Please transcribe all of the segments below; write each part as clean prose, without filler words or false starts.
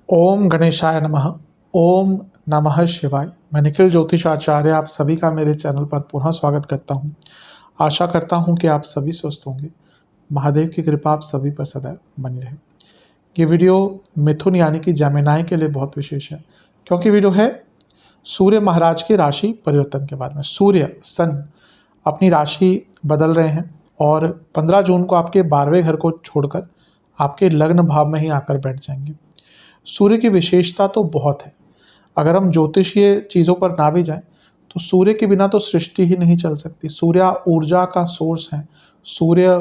ओम गणेशाय नमः। ओम नमः शिवाय। मैं निखिल ज्योतिष आचार्य आप सभी का मेरे चैनल पर पुनः स्वागत करता हूं। आशा करता हूं कि आप सभी स्वस्थ होंगे। महादेव की कृपा आप सभी पर सदैव बनी रहे। ये वीडियो मिथुन यानी कि जेमिनी के लिए बहुत विशेष है, क्योंकि वीडियो है सूर्य महाराज की राशि परिवर्तन के बारे में। सूर्य सन अपनी राशि बदल रहे हैं और 15 जून को आपके 12वें घर को छोड़कर आपके लग्न भाव में ही आकर बैठ जाएंगे। सूर्य की विशेषता तो बहुत है। अगर हम ज्योतिषीय चीज़ों पर ना भी जाएं तो सूर्य के बिना तो सृष्टि ही नहीं चल सकती। सूर्य ऊर्जा का सोर्स है। सूर्य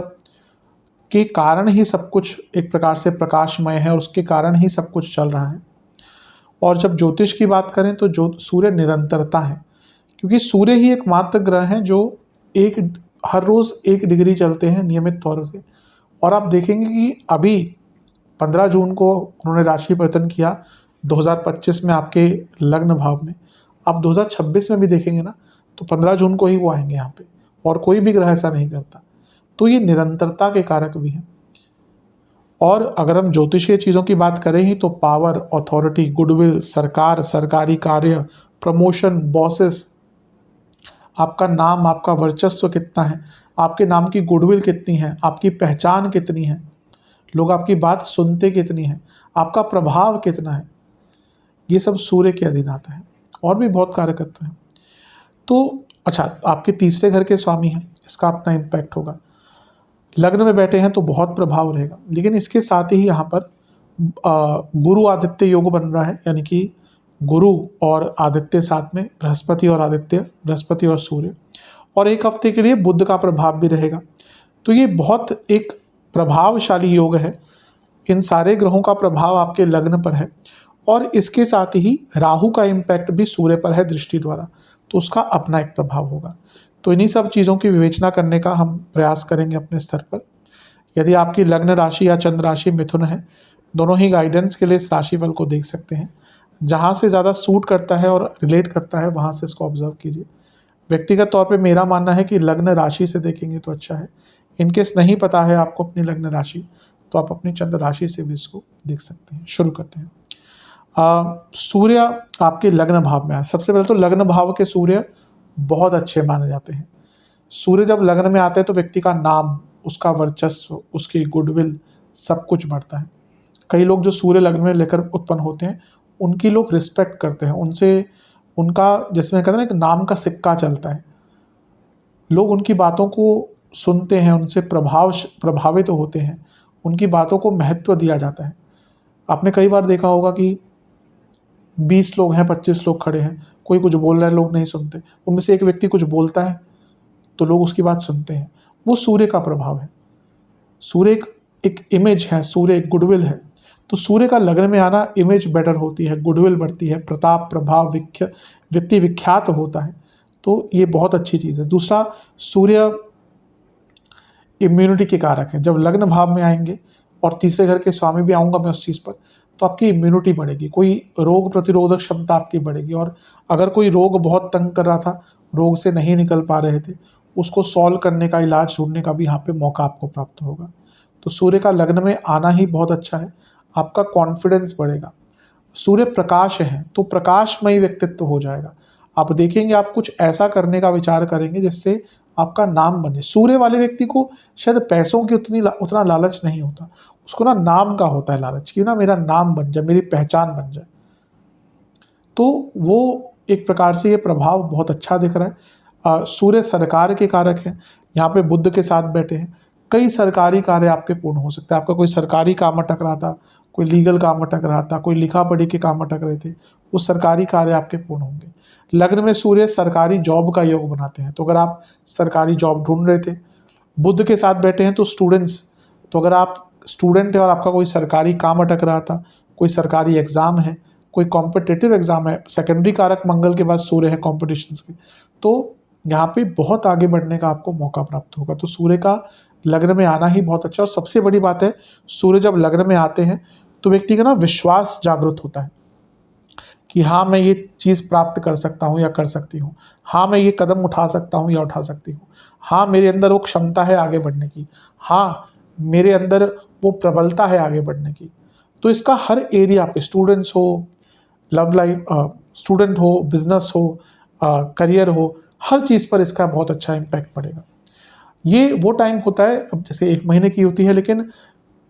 के कारण ही सब कुछ एक प्रकार से प्रकाशमय है और उसके कारण ही सब कुछ चल रहा है। और जब ज्योतिष की बात करें तो जो सूर्य निरंतरता है, क्योंकि सूर्य ही एकमात्र ग्रह है जो हर रोज़ 1 डिग्री चलते हैं नियमित तौर से। और आप देखेंगे कि अभी 15 जून को उन्होंने राशि परिवर्तन किया 2025 में आपके लग्न भाव में। आप 2026 में भी देखेंगे ना तो 15 जून को ही वो आएंगे यहाँ पे, और कोई भी ग्रह ऐसा नहीं करता। तो ये निरंतरता के कारक भी हैं। और अगर हम ज्योतिषीय चीज़ों की बात करें ही तो पावर, अथॉरिटी, गुडविल, सरकार, सरकारी कार्य, प्रमोशन, बॉसेस, आपका नाम, आपका वर्चस्व कितना है, आपके नाम की गुडविल कितनी है, आपकी पहचान कितनी है, लोग आपकी बात सुनते कितनी है, आपका प्रभाव कितना है, ये सब सूर्य के अधीन आता है। और भी बहुत कार्य करता है। तो अच्छा, आपके तीसरे घर के स्वामी हैं, इसका अपना इम्पैक्ट होगा। लग्न में बैठे हैं तो बहुत प्रभाव रहेगा। लेकिन इसके साथ ही यहाँ पर गुरु आदित्य योग बन रहा है, यानी कि गुरु और आदित्य साथ में, बृहस्पति और आदित्य, बृहस्पति और सूर्य, और एक हफ्ते के लिए बुध का प्रभाव भी रहेगा। तो ये बहुत एक प्रभावशाली योग है। इन सारे ग्रहों का प्रभाव आपके लग्न पर है और इसके साथ ही राहु का इम्पैक्ट भी सूर्य पर है दृष्टि द्वारा, तो उसका अपना एक प्रभाव होगा। तो इन्हीं सब चीज़ों की विवेचना करने का हम प्रयास करेंगे अपने स्तर पर। यदि आपकी लग्न राशि या चंद्र राशि मिथुन है, दोनों ही गाइडेंस के लिए इस राशिफल को देख सकते हैं। जहाँ से ज़्यादा सूट करता है और रिलेट करता है वहाँ से इसको ऑब्जर्व कीजिए। व्यक्तिगत तौर पे मेरा मानना है कि लग्न राशि से देखेंगे तो अच्छा है। इनकेस नहीं पता है आपको अपनी लग्न राशि, तो आप अपनी चंद्र राशि से भी इसको देख सकते हैं। शुरू करते हैं। सूर्य आपके लग्न भाव में है। सबसे पहले तो लग्न भाव के सूर्य बहुत अच्छे माने जाते हैं। सूर्य जब लग्न में आते हैं तो व्यक्ति का नाम, उसका वर्चस्व, उसकी गुडविल, सब कुछ बढ़ता है। कई लोग जो सूर्य लग्न में लेकर उत्पन्न होते हैं उनकी लोग रिस्पेक्ट करते हैं, उनसे उनका, जिसमें कहते हैं ना, एक नाम का सिक्का चलता है। लोग उनकी बातों को सुनते हैं, उनसे प्रभावित होते हैं, उनकी बातों को महत्व दिया जाता है। आपने कई बार देखा होगा कि 20 लोग हैं, 25 लोग खड़े हैं, कोई कुछ बोल रहा है, लोग नहीं सुनते। उनमें से एक व्यक्ति कुछ बोलता है तो लोग उसकी बात सुनते हैं। वो सूर्य का प्रभाव है। सूर्य एक इमेज है, सूर्य एक गुडविल है। तो सूर्य का लग्न में आना, इमेज बेटर होती है, गुडविल बढ़ती है, प्रताप, प्रभाव, व्यक्ति विख्यात होता है। तो ये बहुत अच्छी चीज़ है। दूसरा, सूर्य इम्यूनिटी के कारक है। जब लग्न भाव में आएंगे, और तीसरे घर के स्वामी भी आऊँगा मैं उस चीज़ पर, तो आपकी इम्यूनिटी बढ़ेगी, कोई रोग प्रतिरोधक क्षमता आपकी बढ़ेगी। और अगर कोई रोग बहुत तंग कर रहा था, रोग से नहीं निकल पा रहे थे, उसको सॉल्व करने का, इलाज ढूंढने का भी यहाँ पे मौका आपको प्राप्त होगा। तो सूर्य का लग्न में आना ही बहुत अच्छा है। आपका कॉन्फिडेंस बढ़ेगा। सूर्य प्रकाश है तो प्रकाशमयी व्यक्तित्व हो जाएगा। आप देखेंगे आप कुछ ऐसा करने का विचार करेंगे जिससे आपका नाम बने। सूर्य वाले व्यक्ति को शायद पैसों की उतना लालच नहीं होता, उसको ना नाम का होता है लालच, कि ना मेरा नाम बन जाए, मेरी पहचान बन जाए। तो वो एक प्रकार से ये प्रभाव बहुत अच्छा दिख रहा है। सूर्य सरकार के कारक हैं। यहाँ पे बुध के साथ बैठे हैं। कई सरकारी कार्य आपके पूर्ण हो सकते हैं। आपका कोई सरकारी काम अटक रहा था, कोई लीगल काम अटक रहा था, कोई लिखा पढ़ी के काम अटक रहे थे, वो सरकारी कार्य आपके पूर्ण होंगे। लग्न में सूर्य सरकारी जॉब का योग बनाते हैं। तो अगर आप सरकारी जॉब ढूंढ रहे थे, बुध के साथ बैठे हैं तो स्टूडेंट्स, तो अगर आप स्टूडेंट है और आपका कोई सरकारी काम अटक रहा था, कोई सरकारी एग्जाम है, कोई कॉम्पिटिटिव एग्जाम है, सेकेंडरी कारक मंगल के बाद सूर्य है कॉम्पिटिशन्स के, तो यहाँ पे बहुत आगे बढ़ने का आपको मौका प्राप्त होगा। तो सूर्य का लग्न में आना ही बहुत अच्छा। और सबसे बड़ी बात है, सूर्य जब लग्न में आते हैं तो व्यक्ति का ना विश्वास जागृत होता है कि हाँ, मैं ये चीज़ प्राप्त कर सकता हूँ या कर सकती हूँ, हाँ मैं ये कदम उठा सकता हूँ या उठा सकती हूँ, हाँ मेरे अंदर वो क्षमता है आगे बढ़ने की, हाँ मेरे अंदर वो प्रबलता है आगे बढ़ने की। तो इसका हर एरिया पे, स्टूडेंट्स हो, लव लाइफ, स्टूडेंट हो, बिजनेस हो, करियर हो, हर चीज़ पर इसका बहुत अच्छा इम्पैक्ट पड़ेगा। ये वो टाइम होता है, अब जैसे 1 महीने की होती है, लेकिन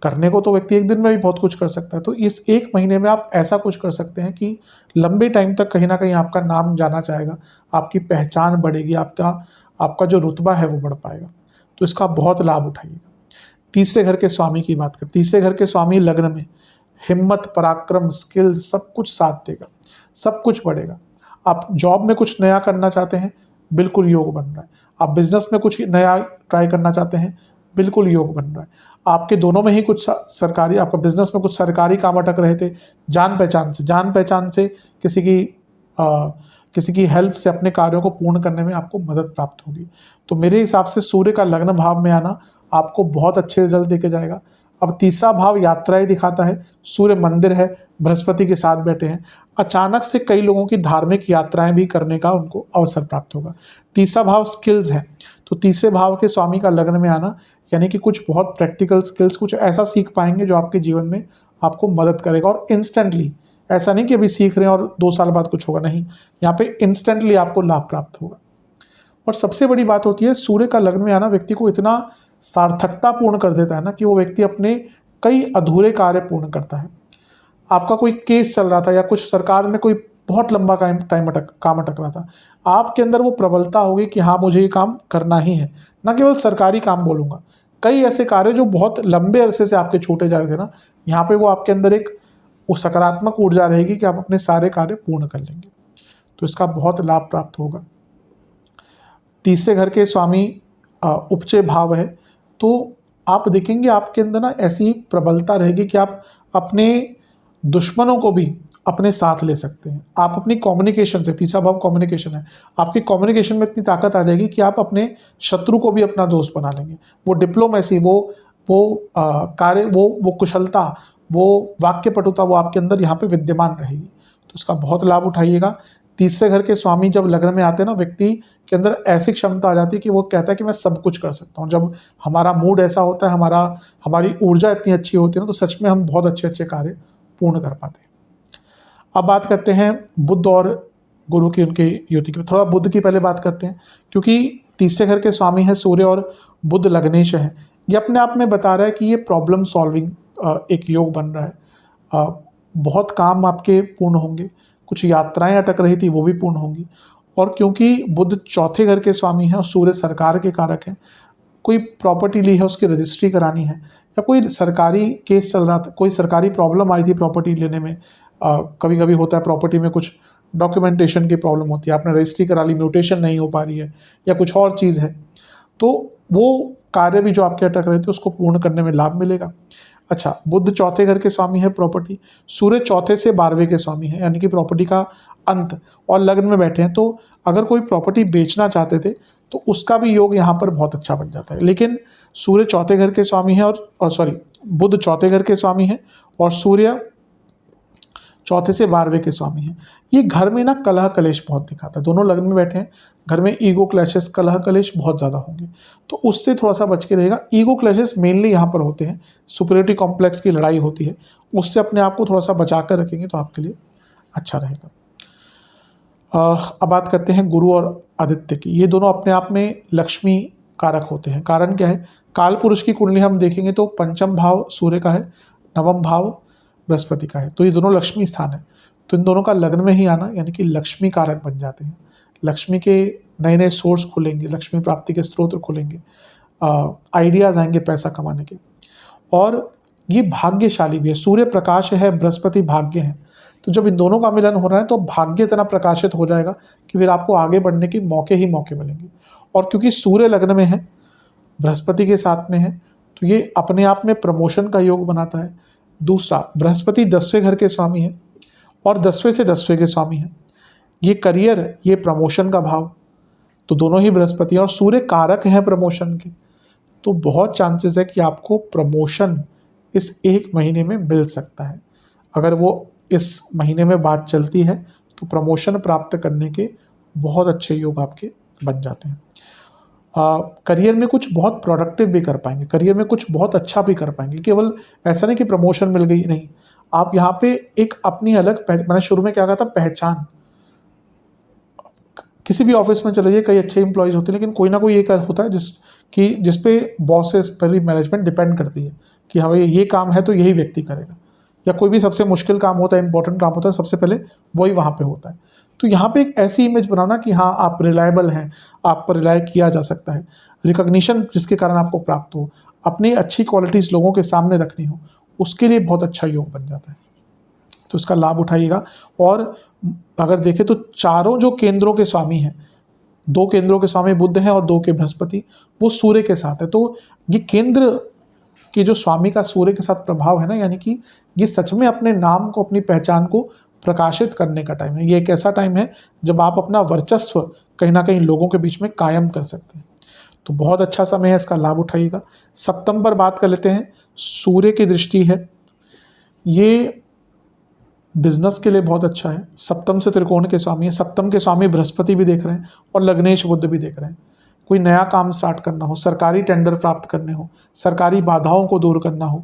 करने को तो व्यक्ति 1 दिन में भी बहुत कुछ कर सकता है। तो इस 1 महीने में आप ऐसा कुछ कर सकते हैं कि लंबे टाइम तक कहीं न कहीं आपका नाम जाना जाएगा, आपकी पहचान बढ़ेगी, आपका आपका जो रुतबा है वो बढ़ पाएगा। तो इसका बहुत लाभ उठाइएगा। तीसरे घर के स्वामी की बात करें, तीसरे घर के स्वामी लग्न में हिम्मत, पराक्रम, स्किल्स सब कुछ साथ देगा, सब कुछ बढ़ेगा। आप जॉब में कुछ नया करना चाहते हैं, बिल्कुल योग बन रहा है। आप बिजनेस में कुछ नया ट्राई करना चाहते हैं, बिल्कुल योग बन रहा है। आपके दोनों में ही कुछ सरकारी, आपका बिजनेस में कुछ सरकारी काम अटक रहे थे, जान पहचान से किसी की हेल्प से अपने कार्यों को पूर्ण करने में आपको मदद प्राप्त होगी। तो मेरे हिसाब से सूर्य का लग्न भाव में आना आपको बहुत अच्छे रिजल्ट देके जाएगा। अब तीसरा भाव यात्राएं दिखाता है, सूर्य मंदिर है, बृहस्पति के साथ बैठे हैं, अचानक से कई लोगों की धार्मिक यात्राएं भी करने का उनको अवसर प्राप्त होगा। तीसरा भाव स्किल्स है, तो तीसरे भाव के स्वामी का लग्न में आना यानी कि कुछ बहुत प्रैक्टिकल स्किल्स, कुछ ऐसा सीख पाएंगे जो आपके जीवन में आपको मदद करेगा, और इंस्टेंटली, ऐसा नहीं कि अभी सीख रहे हैं और 2 साल बाद कुछ होगा, नहीं, यहाँ पे इंस्टेंटली आपको लाभ प्राप्त होगा। और सबसे बड़ी बात होती है, सूर्य का लग्न में आना व्यक्ति को इतना सार्थकता पूर्ण कर देता है ना कि वो व्यक्ति अपने कई अधूरे कार्य पूर्ण करता है। आपका कोई केस चल रहा था या कुछ सरकार में कोई बहुत लंबा काम अटक रहा था, आपके अंदर वो प्रबलता होगी कि हाँ मुझे ये काम करना ही है। न केवल सरकारी काम बोलूँगा, कई ऐसे कार्य जो बहुत लंबे अरसे से आपके छूटे जा रहे थे ना, यहाँ पे वो आपके अंदर एक वो सकारात्मक ऊर्जा रहेगी कि आप अपने सारे कार्य पूर्ण कर लेंगे। तो इसका बहुत लाभ प्राप्त होगा। तीसरे घर के स्वामी उपचय भाव है, तो आप देखेंगे आपके अंदर ना ऐसी प्रबलता रहेगी कि आप अपने दुश्मनों को भी अपने साथ ले सकते हैं। आप अपनी कम्युनिकेशन से, तीसरा भाव कम्युनिकेशन है, आपकी कम्युनिकेशन में इतनी ताकत आ जाएगी कि आप अपने शत्रु को भी अपना दोस्त बना लेंगे। वो डिप्लोमेसी, कार्य, वो कुशलता, वो वाक्य पटुता, वो आपके अंदर यहाँ पे विद्यमान रहेगी। तो इसका बहुत लाभ उठाइएगा। तीसरे घर के स्वामी जब लग्न में आते हैं ना, व्यक्ति के अंदर ऐसी क्षमता आ जाती है कि वो कहता है कि मैं सब कुछ कर सकता हूँ। जब हमारा मूड ऐसा होता है, हमारी ऊर्जा इतनी अच्छी होती है ना, तो सच में हम बहुत अच्छे अच्छे कार्य पूर्ण कर पाते हैं। अब बात करते हैं बुध और गुरु की, उनकी युति की। थोड़ा बुध की पहले बात करते हैं, क्योंकि तीसरे घर के स्वामी है सूर्य और बुध लग्नेश है। ये अपने आप में बता रहा है कि ये प्रॉब्लम सॉल्विंग एक योग बन रहा है। बहुत काम आपके पूर्ण होंगे, कुछ यात्राएं अटक रही थी वो भी पूर्ण होंगी। और क्योंकि बुध चौथे घर के स्वामी हैं और सूर्य सरकार के कारक हैं, कोई प्रॉपर्टी ली है उसकी रजिस्ट्री करानी है, या कोई सरकारी केस चल रहा था, कोई सरकारी प्रॉब्लम आई थी प्रॉपर्टी लेने में, कभी कभी होता है प्रॉपर्टी में कुछ डॉक्यूमेंटेशन की प्रॉब्लम होती है, आपने रजिस्ट्री करा ली, म्यूटेशन नहीं हो पा रही है, या कुछ और चीज़ है, तो वो कार्य भी जो आपके अटक रहे थे उसको पूर्ण करने में लाभ मिलेगा। अच्छा, बुध चौथे घर के स्वामी है प्रॉपर्टी, सूर्य चौथे से 12वें के स्वामी है, यानी कि प्रॉपर्टी का अंत, और लग्न में बैठे हैं, तो अगर कोई प्रॉपर्टी बेचना चाहते थे तो उसका भी योग यहाँ पर बहुत अच्छा बन जाता है। लेकिन सूर्य चौथे घर के स्वामी है बुध चौथे घर के स्वामी है और सूर्य चौथे से 12वें के स्वामी हैं। ये घर में ना कलह कलेश बहुत दिखाता है, दोनों लग्न में बैठे हैं, घर में ईगो क्लैशेस, कलह कलेश बहुत ज़्यादा होंगे, तो उससे थोड़ा सा बच के रहेगा। ईगो क्लैशेस मेनली यहाँ पर होते हैं, सुपीरियरिटी कॉम्प्लेक्स की लड़ाई होती है, उससे अपने आप को थोड़ा सा बचा कर रखेंगे तो आपके लिए अच्छा रहेगा। अब बात करते हैं गुरु और आदित्य की। ये दोनों अपने आप में लक्ष्मी कारक होते हैं। कारण क्या है, काल पुरुष की कुंडली हम देखेंगे तो पंचम भाव सूर्य का है, नवम भाव बृहस्पति का है, तो ये दोनों लक्ष्मी स्थान है। तो इन दोनों का लग्न में ही आना यानी कि लक्ष्मी कारक बन जाते हैं। लक्ष्मी के नए नए सोर्स खुलेंगे, लक्ष्मी प्राप्ति के स्रोत खुलेंगे, आइडियाज आएंगे पैसा कमाने के। और ये भाग्यशाली भी है, सूर्य प्रकाश है, बृहस्पति भाग्य है, तो जब इन दोनों का मिलन हो रहा है तो भाग्य इतना प्रकाशित हो जाएगा कि फिर आपको आगे बढ़ने के मौके ही मौके मिलेंगे। और क्योंकि सूर्य लग्न में है, बृहस्पति के साथ में है, तो ये अपने आप में प्रमोशन का योग बनाता है। दूसरा, बृहस्पति 10वें घर के स्वामी है और 10वें से 10वें के स्वामी है। ये करियर, ये प्रमोशन का भाव, तो दोनों ही बृहस्पति और सूर्य कारक हैं प्रमोशन के, तो बहुत चांसेस है कि आपको प्रमोशन इस 1 महीने में मिल सकता है। अगर वो इस महीने में बात चलती है तो प्रमोशन प्राप्त करने के बहुत अच्छे योग आपके बन जाते हैं। करियर में कुछ बहुत प्रोडक्टिव भी कर पाएंगे, करियर में कुछ बहुत अच्छा भी कर पाएंगे। केवल ऐसा नहीं कि प्रमोशन मिल गई, नहीं, आप यहाँ पे एक अपनी अलग मैंने शुरू में क्या कहा था, पहचान। किसी भी ऑफिस में चले जाइए, कई अच्छे इंप्लॉयज होते हैं, लेकिन कोई ना कोई एक होता है जिस पे बॉसेस पर मैनेजमेंट डिपेंड करती है कि हाँ भाई ये काम है तो यही व्यक्ति करेगा, या कोई भी सबसे मुश्किल काम होता है, इंपॉर्टेंट काम होता है, सबसे पहले वही वहाँ पे होता है। तो यहाँ पे एक ऐसी इमेज बनाना कि हाँ आप रिलायबल हैं, आप पर रिलाय किया जा सकता है, रिकॉग्निशन जिसके कारण आपको प्राप्त हो, अपनी अच्छी क्वालिटीज़ लोगों के सामने रखनी हो, उसके लिए बहुत अच्छा योग बन जाता है। तो इसका लाभ उठाइएगा। और अगर देखें तो चारों जो केंद्रों के स्वामी हैं, 2 केंद्रों के स्वामी बुध हैं और 2 के बृहस्पति, वो सूर्य के साथ है। तो ये केंद्र की जो स्वामी का सूर्य के साथ प्रभाव है ना, यानी कि ये सच में अपने नाम को, अपनी पहचान को प्रकाशित करने का टाइम है। ये एक ऐसा टाइम है जब आप अपना वर्चस्व कहीं ना कहीं लोगों के बीच में कायम कर सकते हैं। तो बहुत अच्छा समय है, इसका लाभ उठाइएगा। सप्तम पर बात कर लेते हैं। सूर्य की दृष्टि है, ये बिजनेस के लिए बहुत अच्छा है। सप्तम से त्रिकोण के स्वामी है, सप्तम के स्वामी बृहस्पति भी देख रहे हैं और लग्नेश बुध भी देख रहे हैं। कोई नया काम स्टार्ट करना हो, सरकारी टेंडर प्राप्त करने हो, सरकारी बाधाओं को दूर करना हो,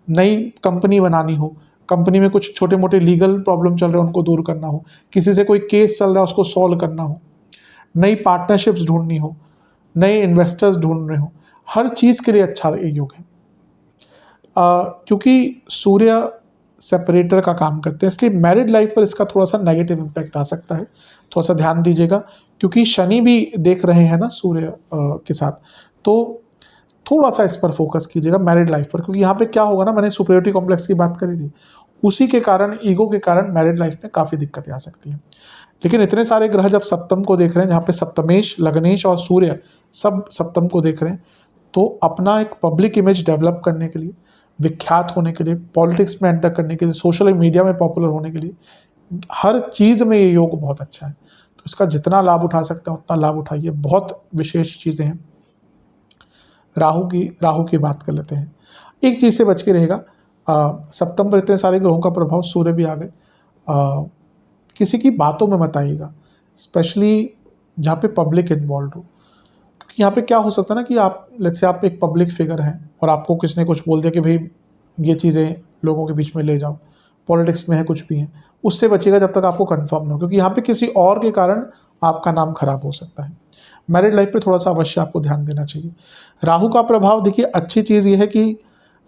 नई कंपनी बनानी हो, कंपनी में कुछ छोटे मोटे लीगल प्रॉब्लम चल रहे हैं उनको दूर करना हो, किसी से कोई केस चल रहा है उसको सॉल्व करना हो, नई पार्टनरशिप्स ढूंढनी हो, नए इन्वेस्टर्स ढूंढ रहे हो, हर चीज़ के लिए अच्छा ये योग है। क्योंकि सूर्य सेपरेटर का काम करते हैं, इसलिए मैरिड लाइफ पर इसका थोड़ा सा नेगेटिव इम्पैक्ट आ सकता है। थोड़ा सा ध्यान दीजिएगा, क्योंकि शनि भी देख रहे हैं ना सूर्य के साथ, तो थोड़ा सा इस पर फोकस कीजिएगा मैरिड लाइफ पर। क्योंकि यहाँ पे क्या होगा ना, मैंने सुपीरियरिटी कॉम्प्लेक्स की बात करी थी, उसी के कारण, ईगो के कारण मैरिड लाइफ में काफ़ी दिक्कतें आ सकती हैं। लेकिन इतने सारे ग्रह जब सप्तम को देख रहे हैं, जहाँ पे सप्तमेश, लग्नेश और सूर्य सब सप्तम को देख रहे हैं, तो अपना एक पब्लिक इमेज डेवलप करने के लिए, विख्यात होने के लिए, पॉलिटिक्स में एंटर करने के लिए, सोशल मीडिया में पॉपुलर होने के लिए, हर चीज़ में ये योग बहुत अच्छा है। तो इसका जितना लाभ उठा सकते हैं उतना लाभ उठाइए, बहुत विशेष चीज़ें हैं। राहु की बात कर लेते हैं। एक चीज़ से बच के रहेगा, सप्तम पर इतने सारे ग्रहों का प्रभाव, सूर्य भी आ गए, किसी की बातों में मत आइएगा, स्पेशली जहाँ पे पब्लिक इन्वॉल्व हो। क्योंकि यहाँ पे क्या हो सकता है ना कि आप एक पब्लिक फिगर हैं और आपको किसी ने कुछ बोल दिया कि भाई ये चीज़ें लोगों के बीच में ले जाओ, पॉलिटिक्स में है, कुछ भी है, उससे बचिएगा जब तक आपको कंफर्म ना हो, क्योंकि यहाँ पे किसी और के कारण आपका नाम खराब हो सकता है। मैरिड लाइफ पे थोड़ा सा अवश्य आपको ध्यान देना चाहिए। राहु का प्रभाव देखिए, अच्छी चीज़ ये है कि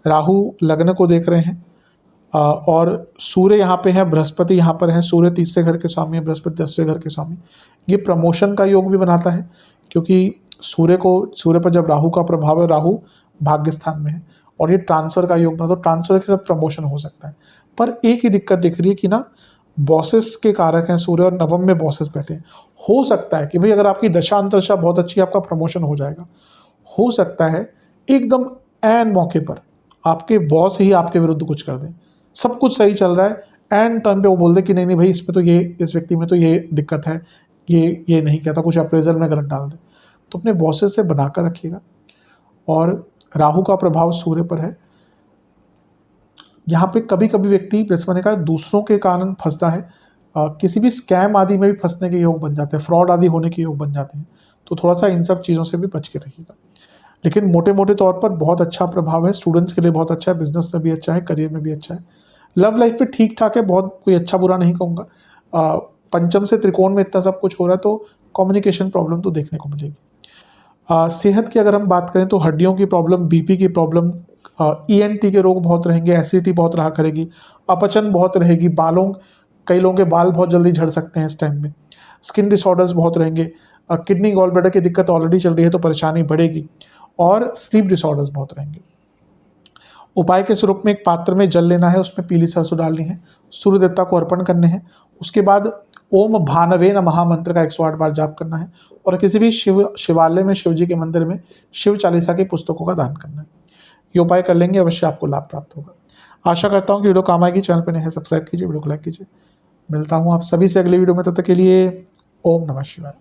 राहु लग्न को देख रहे हैं, और सूर्य यहाँ पे है, बृहस्पति यहाँ पर है। सूर्य 30वें घर के स्वामी है, बृहस्पति 10वें घर के स्वामी। ये प्रमोशन का योग भी बनाता है, क्योंकि सूर्य पर जब राहु का प्रभाव है, राहु भाग्य स्थान में है, और ये ट्रांसफर का योग बनाता है, तो ट्रांसफर के साथ प्रमोशन हो सकता है। पर एक ही दिक्कत दिख रही है कि ना, बॉसेस के कारक हैं सूर्य, और नवम में बॉसेस बैठे हैं। हो सकता है कि भाई अगर आपकी दशा अंतरदशा बहुत अच्छी है, आपका प्रमोशन हो जाएगा। हो सकता है एकदम ऐन मौके पर आपके बॉस ही आपके विरुद्ध कुछ कर दें, सब कुछ सही चल रहा है, एंड टाइम पे वो बोल दे कि नहीं नहीं भाई, इसमें तो ये, इस व्यक्ति में तो ये दिक्कत है, ये नहीं कहता, कुछ अप्रेजल में गलत डाल दे। तो अपने बॉसेस से बनाकर रखिएगा। और राहु का प्रभाव सूर्य पर है, यहाँ पे कभी कभी व्यक्ति, जैसे मैंने कहा, दूसरों के कारण फंसता है, किसी भी स्कैम आदि में भी फंसने के योग बन जाते हैं, फ्रॉड आदि होने के योग बन जाते हैं। तो थोड़ा सा इन सब चीज़ों से भी बच के रखिएगा। लेकिन मोटे मोटे तौर पर बहुत अच्छा प्रभाव है, स्टूडेंट्स के लिए बहुत अच्छा है, बिजनेस में भी अच्छा है, करियर में भी अच्छा है। लव लाइफ पे ठीक ठाक है, बहुत कोई अच्छा बुरा नहीं कहूँगा। पंचम से त्रिकोण में इतना सब कुछ हो रहा है, तो कम्युनिकेशन प्रॉब्लम तो देखने को मिलेगी। सेहत की अगर हम बात करें तो हड्डियों की प्रॉब्लम, बीपी की प्रॉब्लम, ENT के रोग बहुत रहेंगे, एसिडिटी बहुत रहा करेगी, अपचन बहुत रहेगी, कई लोगों के बाल बहुत जल्दी झड़ सकते हैं इस टाइम में, स्किन डिसऑर्डर्स बहुत रहेंगे, किडनी गॉल ब्लैडर की दिक्कत ऑलरेडी चल रही है तो परेशानी बढ़ेगी, और स्लीप डिसऑर्डर्स बहुत रहेंगे। उपाय के स्वरूप में एक पात्र में जल लेना है, उसमें पीली सरसों डालनी है, सूर्य देवता को अर्पण करने हैं। उसके बाद ओम भानवे नमः मंत्र का 108 बार जाप करना है, और किसी भी शिवालय में, शिव जी के मंदिर में शिव चालीसा की पुस्तकों का दान करना है। ये उपाय कर लेंगे, अवश्य आपको लाभ प्राप्त होगा। आशा करता हूँ कि वीडियो काम आएगी। चैनल पर नए हैं, सब्सक्राइब कीजिए, वीडियो को लाइक कीजिए। मिलता हूँ आप सभी से अगली वीडियो में, तब तक के लिए ओम नमः शिवाय।